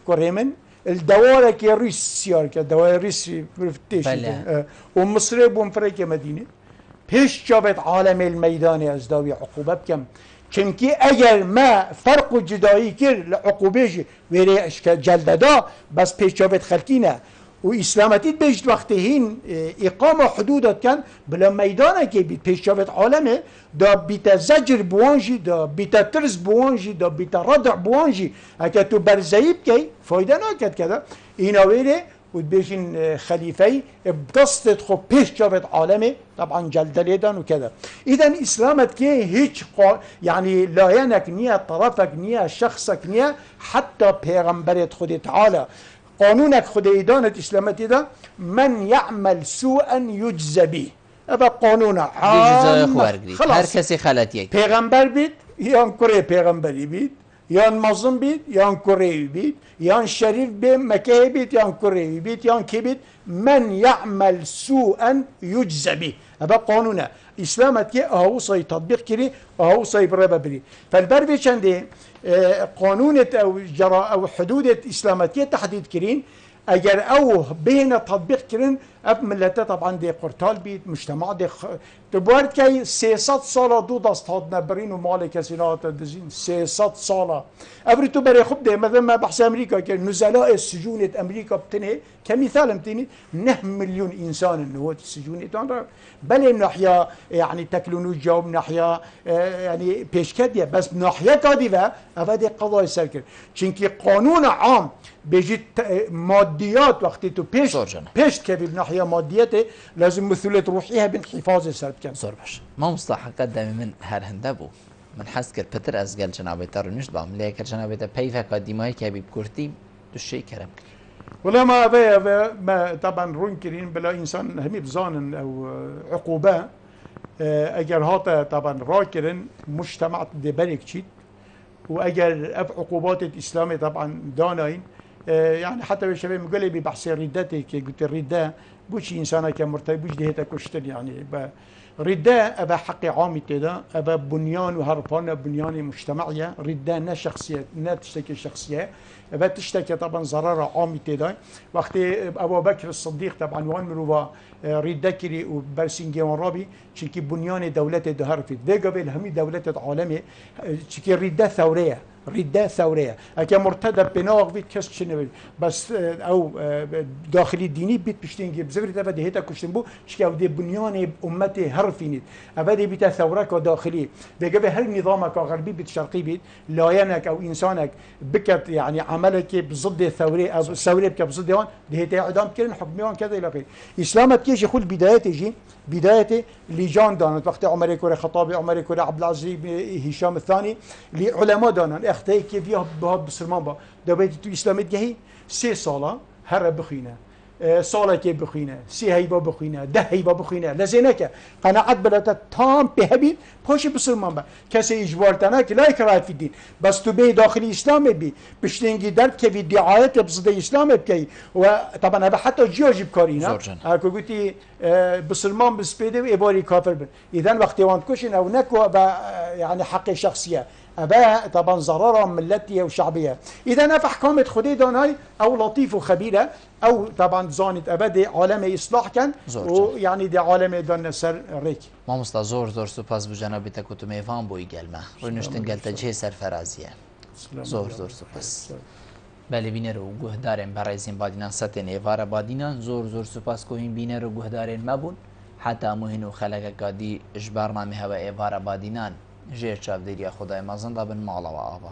كوري من الدواره كي روسيا الدواره روسي فرفتيش ومصر بومفريك مدينه پیش جابت عالم الميداني از داوي عقوبه بكم چونكي اگر ما فرق جدائي كر لعقوبه ويري اشكال جلددا بس پیش جابت خلقينه وإسلامتي بيجت وقتهين إقامة حدودات كان بلا ميدانه كي بيت پیش جابت عالمه دا بيتا زجر بوانجي دا بيتا ترز بوانجي دا بيتا ردع بوانجي هكا تو برزيب كي فايدة ناكد كده إينا ويري وتبيجين خليفي بقصة خو پیش جابت عالمه طبعا جلدليدان وكذا إذن إسلامت كي هيج يعني لا ينك نية طرفك نية شخصك نية حتى پیغمبرت خود تعالى قانونك خدي دانت إسلامتي ده من يعمل سوءا يجزى به هذا قانون عام خلاص هر کسی خلط یک پیغمبر بید یان کره پیغمبری بید یان مظلوم بید یان کره بید یان شریف بید مکه بید یان کره بید یان کی بید من يعمل سوءا يجزى به هذا قانون إسلامتي أهو صي تطبيق كري أهو صي بربا بري فالبربي چنده قانون او جرا او حدود اسلامتيه تحديد كرين اگر او بين تطبيق كرين اب ملته طبعا دي قرطال بيت مجتمع دي تبارد كي 300 ساله دو دست هادنا برين ومالك سينات دزين 300 ساله ابرتو بري خب ده مثلا ما بحث امريكا كي نزلاء السجون امريكا بتنه كمثال امتني 9 مليون انسان انه السجون بل من ناحيه يعني تكنولوجيا ومن ناحيه يعني بيشكديه بس من ناحيه كاديفا افادي قضايا سركر چونكي قانون عام بيجي ماديات وقت تو پیش كبي من ناحيه ماديته لازم مثلث روحيها بانحفاظ سرب كان زور باش ما مصلح قدامي من هر هندبو من حس کرد پتر از گل جنابه ترنشت بام لیکن جنابه تا پیفک و دیمایی که بی بکرتی دوشی کرم ولا ما أبي ما طبعا رون كرين بلا إنسان همي بزانن أو عقوبة أجر هاتا طبعا راكرن مجتمع دبرك شيت وأجر أب عقوبات الإسلامي طبعا داناين يعني حتى الشباب مقولي ببحث ردتي كي قلت الردة بوش إنسانة كمرتب بوش دهيتا كشتن يعني ردة أبا حق عامي تدا أبا بنيان وهربان بنيان مجتمعية ردة نا شخصية نا تشتكي شخصية أبا تشتكي طبعا ضرر عامي تدا وقت أبو بكر الصديق طبعا وان مروا ردة كري وبرسنجي ورابي شكي بنيان دولة دهر في ذي قبل همي دولة عالمية شكي ردة ثورية ردة ثورية أكيا مرتدى بناغ بيت كس شنو بس أو داخلي ديني بيت بشتين جيب زفر تبى دهيتا كشتن بو شكي أو دي بنيان أمتي هر فينيت أبدي بيت ثورك داخلي بيجي هر نظامك غربي بيت شرقي بيت لاينك أو إنسانك بكت يعني عملك بضد الثورة أو الثورة بك بضد هون ده إعدام كرن حكميان كذا إلى آخره إسلامت كيش يقول بدايته لجان دانت وقت عمر كوري خطابي عمر كوري عبد العزيز هشام الثاني لعلماء دانن اختي كيف بهاد بسلمان با دبيت تو إسلامت جهي 3 ساله هر بخينه ساله كي بخينه 3 هيبه بخينه 10 هيبه بخينه لزينك قناعت بلات تام بهبي باش بسلمان با كسي اجبارتنا لا اكراه في الدين بس تو بي داخل الاسلام بي بشتنجي درب كيف دعايه بصد الاسلام بكي وطبعا هذا حتى جيوجي بكارينا اكو قلتي بسلمان بسبيده ايباري كافر بن اذا وقت وانت كوشن او نكو يعني حق شخصيه أباها طبعا ضررها ملتية وشعبية إذا نفع حكومة خدي داناي أو لطيف وخبيرة أو طبعا زانت أبدي عالم إصلاح كان ويعني دي عالم دان سر ريك ما مستا زور سپاس بو جنابی تکوتو میفان بوی گلمه روی نشتن گلتا جه سرفرازیه زور سپاس بله بینه رو گوه دارن برای زین بادینان ستن ایوار بادینان زور سپاس کوهین بینه رو گوه دارن مبون حتی مهنو خلقه کادی اجبارنامه هوا ایوار بادینان جیر چاودیری خدای مازن دابن مالا و آبا